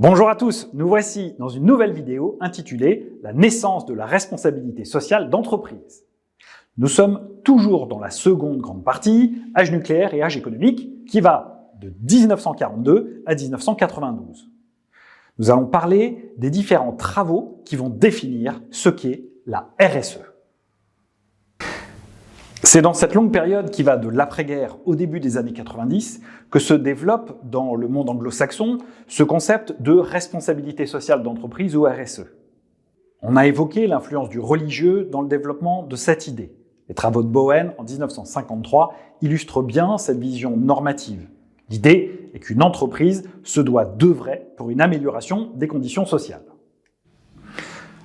Bonjour à tous, nous voici dans une nouvelle vidéo intitulée « La naissance de la responsabilité sociale d'entreprise ». Nous sommes toujours dans la seconde grande partie, âge nucléaire et âge économique, qui va de 1942 à 1992. Nous allons parler des différents travaux qui vont définir ce qu'est la RSE. C'est dans cette longue période qui va de l'après-guerre au début des années 90 que se développe dans le monde anglo-saxon ce concept de responsabilité sociale d'entreprise ou RSE. On a évoqué l'influence du religieux dans le développement de cette idée. Les travaux de Bowen en 1953 illustrent bien cette vision normative. L'idée est qu'une entreprise se doit d'œuvrer pour une amélioration des conditions sociales.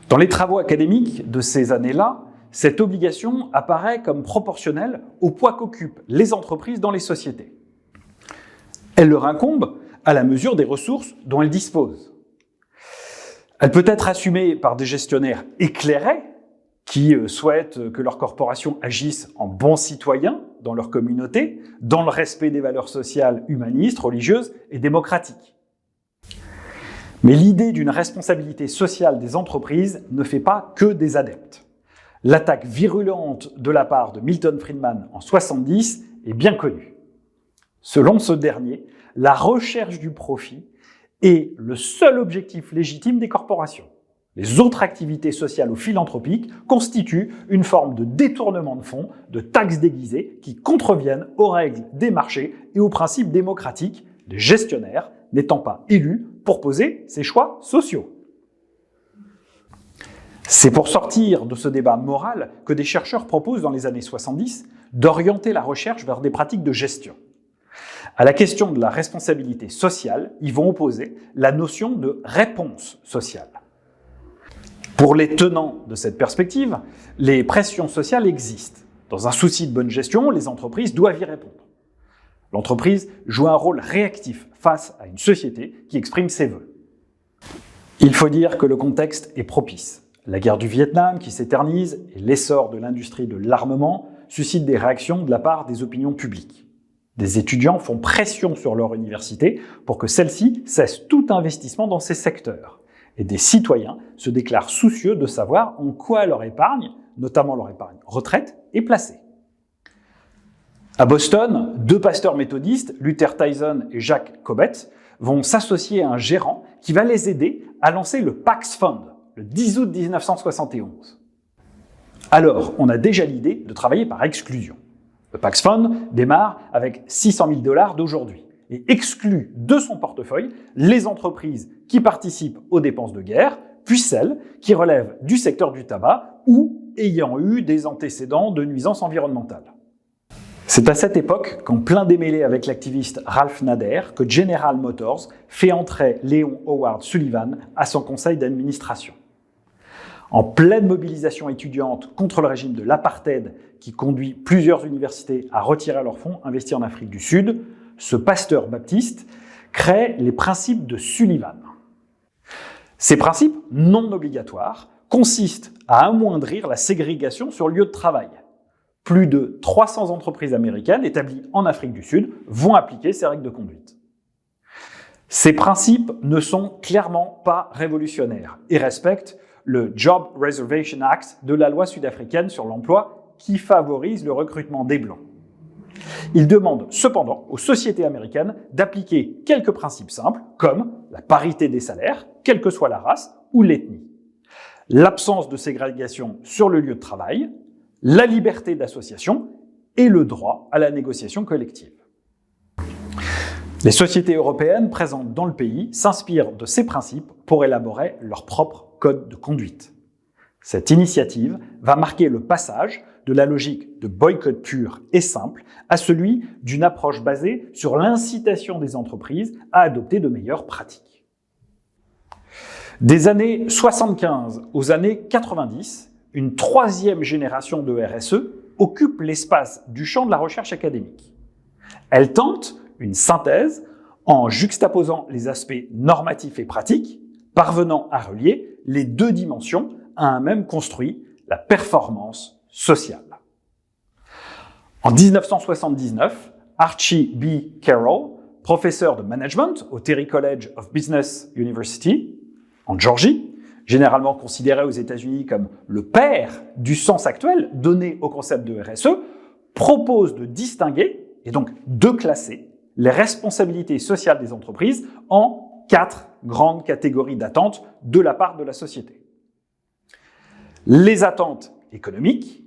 Dans les travaux académiques de ces années-là, cette obligation apparaît comme proportionnelle au poids qu'occupent les entreprises dans les sociétés. Elle leur incombe à la mesure des ressources dont elles disposent. Elle peut être assumée par des gestionnaires éclairés qui souhaitent que leur corporation agisse en bons citoyens dans leur communauté, dans le respect des valeurs sociales, humanistes, religieuses et démocratiques. Mais l'idée d'une responsabilité sociale des entreprises ne fait pas que des adeptes. L'attaque virulente de la part de Milton Friedman en 1970 est bien connue. Selon ce dernier, la recherche du profit est le seul objectif légitime des corporations. Les autres activités sociales ou philanthropiques constituent une forme de détournement de fonds, de taxes déguisées qui contreviennent aux règles des marchés et aux principes démocratiques, les gestionnaires n'étant pas élus pour poser ces choix sociaux. C'est pour sortir de ce débat moral que des chercheurs proposent dans les années 70 d'orienter la recherche vers des pratiques de gestion. À la question de la responsabilité sociale, ils vont opposer la notion de réponse sociale. Pour les tenants de cette perspective, les pressions sociales existent. Dans un souci de bonne gestion, les entreprises doivent y répondre. L'entreprise joue un rôle réactif face à une société qui exprime ses vœux. Il faut dire que le contexte est propice. La guerre du Vietnam qui s'éternise et l'essor de l'industrie de l'armement suscitent des réactions de la part des opinions publiques. Des étudiants font pression sur leur université pour que celle-ci cesse tout investissement dans ces secteurs. Et des citoyens se déclarent soucieux de savoir en quoi leur épargne, notamment leur épargne retraite, est placée. À Boston, deux pasteurs méthodistes, Luther Tyson et Jacques Cobbett, vont s'associer à un gérant qui va les aider à lancer le Pax Fund, le 10 août 1971. Alors, on a déjà l'idée de travailler par exclusion. Le Pax Fund démarre avec 600 000 $ d'aujourd'hui et exclut de son portefeuille les entreprises qui participent aux dépenses de guerre, puis celles qui relèvent du secteur du tabac ou ayant eu des antécédents de nuisances environnementales. C'est à cette époque, qu'en plein démêlé avec l'activiste Ralph Nader, que General Motors fait entrer Léon Howard Sullivan à son conseil d'administration. En pleine mobilisation étudiante contre le régime de l'apartheid qui conduit plusieurs universités à retirer leurs fonds investis en Afrique du Sud, ce pasteur baptiste crée les principes de Sullivan. Ces principes non obligatoires consistent à amoindrir la ségrégation sur lieu de travail. Plus de 300 entreprises américaines établies en Afrique du Sud vont appliquer ces règles de conduite. Ces principes ne sont clairement pas révolutionnaires et respectent le Job Reservation Act de la loi sud-africaine sur l'emploi qui favorise le recrutement des Blancs. Ils demandent cependant aux sociétés américaines d'appliquer quelques principes simples comme la parité des salaires, quelle que soit la race ou l'ethnie, l'absence de ségrégation sur le lieu de travail, la liberté d'association et le droit à la négociation collective. Les sociétés européennes présentes dans le pays s'inspirent de ces principes pour élaborer leur propre code de conduite. Cette initiative va marquer le passage de la logique de boycott pur et simple à celui d'une approche basée sur l'incitation des entreprises à adopter de meilleures pratiques. Des années 75 aux années 90, une troisième génération de RSE occupe l'espace du champ de la recherche académique. Elle tente une synthèse en juxtaposant les aspects normatifs et pratiques, parvenant à relier les deux dimensions à un même construit, la performance sociale. En 1979, Archie B. Carroll professeur de management au Terry College of Business University, en Georgie, généralement considéré aux États-Unis comme le père du sens actuel donné au concept de RSE, propose de distinguer, et donc de classer, les responsabilités sociales des entreprises en 4 grandes catégories d'attentes de la part de la société. Les attentes économiques,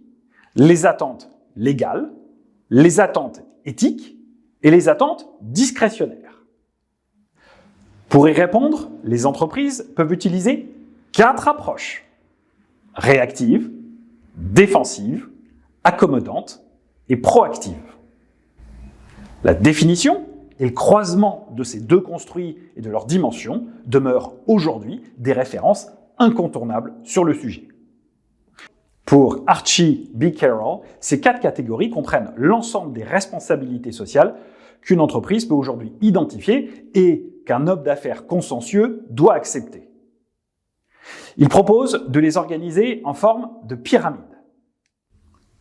les attentes légales, les attentes éthiques et les attentes discrétionnaires. Pour y répondre, les entreprises peuvent utiliser 4 approches: réactive, défensive, accommodante et proactive. La définition et le croisement de ces 2 construits et de leurs dimensions demeurent aujourd'hui des références incontournables sur le sujet. Pour Archie B. Carroll, ces 4 catégories comprennent l'ensemble des responsabilités sociales qu'une entreprise peut aujourd'hui identifier et qu'un homme d'affaires consciencieux doit accepter. Il propose de les organiser en forme de pyramide.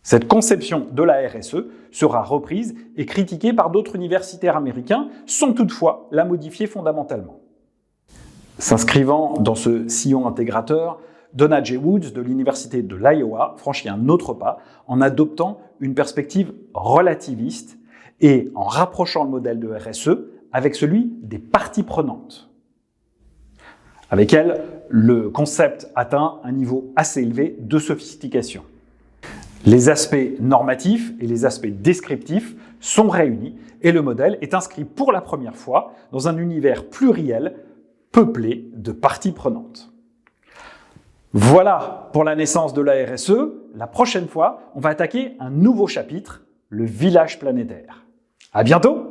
Cette conception de la RSE sera reprise et critiquée par d'autres universitaires américains, sans toutefois la modifier fondamentalement. S'inscrivant dans ce sillon intégrateur, Donna J. Woods de l'université de l'Iowa franchit un autre pas en adoptant une perspective relativiste et en rapprochant le modèle de RSE avec celui des parties prenantes. Avec elle, le concept atteint un niveau assez élevé de sophistication. Les aspects normatifs et les aspects descriptifs sont réunis et le modèle est inscrit pour la première fois dans un univers pluriel peuplé de parties prenantes. Voilà pour la naissance de la RSE. La prochaine fois, on va attaquer un nouveau chapitre, le village planétaire. À bientôt!